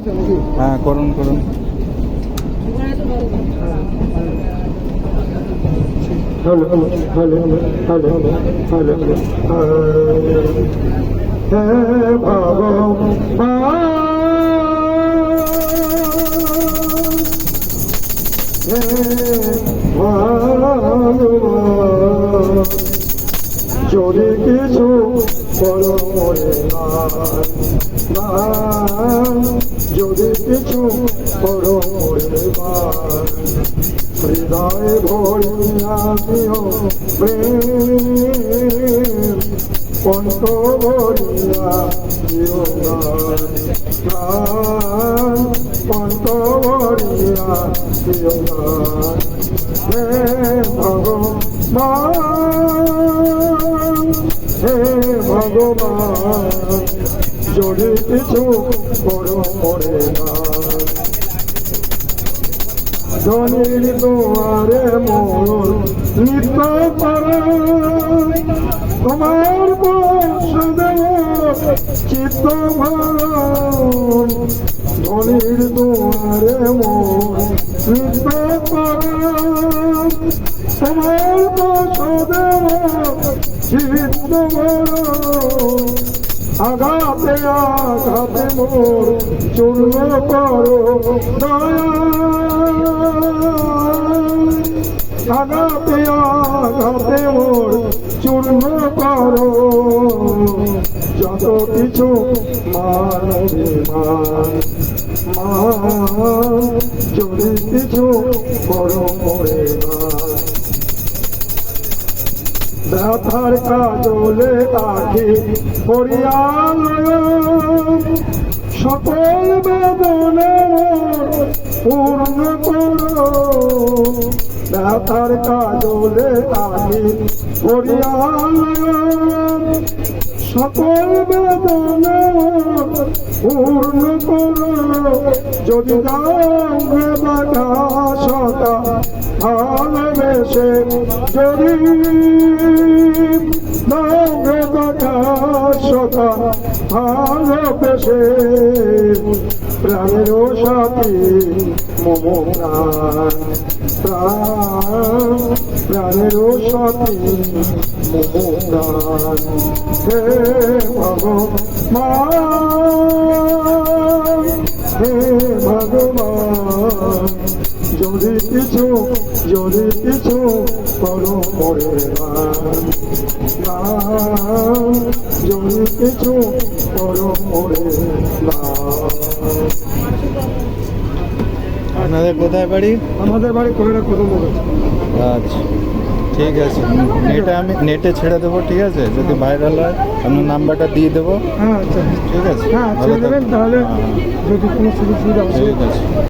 হ্যাঁ করুন করুন। Hello hello hello hello hello ভগবান যদি কিছু বড় মনে না, যদি কিছু বড় মনে হৃদয় ভরিয়া দিও প্রেম, কণ্ঠ ভরিয়া দিও গান, কণ্ঠ ভরিয়া দিও গান। হে ভগবান, হে ভগবান, যদি কিছু বড় মনে না, ধনির দুয়ারে মোর নিত্য পরাণ, তোমার বসদেব চিত্ত ভরণ। ধনির দুয়ারে মোর নিত্য পরাণ, তোমার বসদেব চিত্ত ভরণ। আঘাতে আঘাতে মোর চূর্ণ করো দয়া, আঘাতে আঘাতে মোর চূর্ণ করো যত কিছু মানবিমান। যদি কিছু বড় মরে না, ব্যথার কাজলে আখি পরিয়ালয়, সকল বেদনা পূর্ণ করো। ব্যথার কাজলে আখি পরিয়ালয়, সকল বেদনা পূর্ণ করো। যদি যাও বাধা সদা ভালোবেসে, যদি বাধা সদা ভালোবেসে, প্রাণের সাথী মম প্রাণ, প্রাণ প্রাণের সাথী মম প্রাণ। হে ভগবান, হে ভগবান, যদি কিছু করো মরে না, যদি কিছু করো মরে না। আপনাদের কোথায় বাড়ি? আমাদের বাড়ি কয়রা কদম বলেছে। আচ্ছা ঠিক আছে, আমি নেটে ছেড়ে দেবো, ঠিক আছে? যদি ভাইরাল হয় আপনার নাম্বারটা দিয়ে দেবো। হ্যাঁ আচ্ছা ঠিক আছে, হ্যাঁ ভালো ছেড়ে দেবেন, থাকবেন। তাহলে হ্যাঁ, যদি কোনো সুযোগ সুবিধা ঠিক আছে।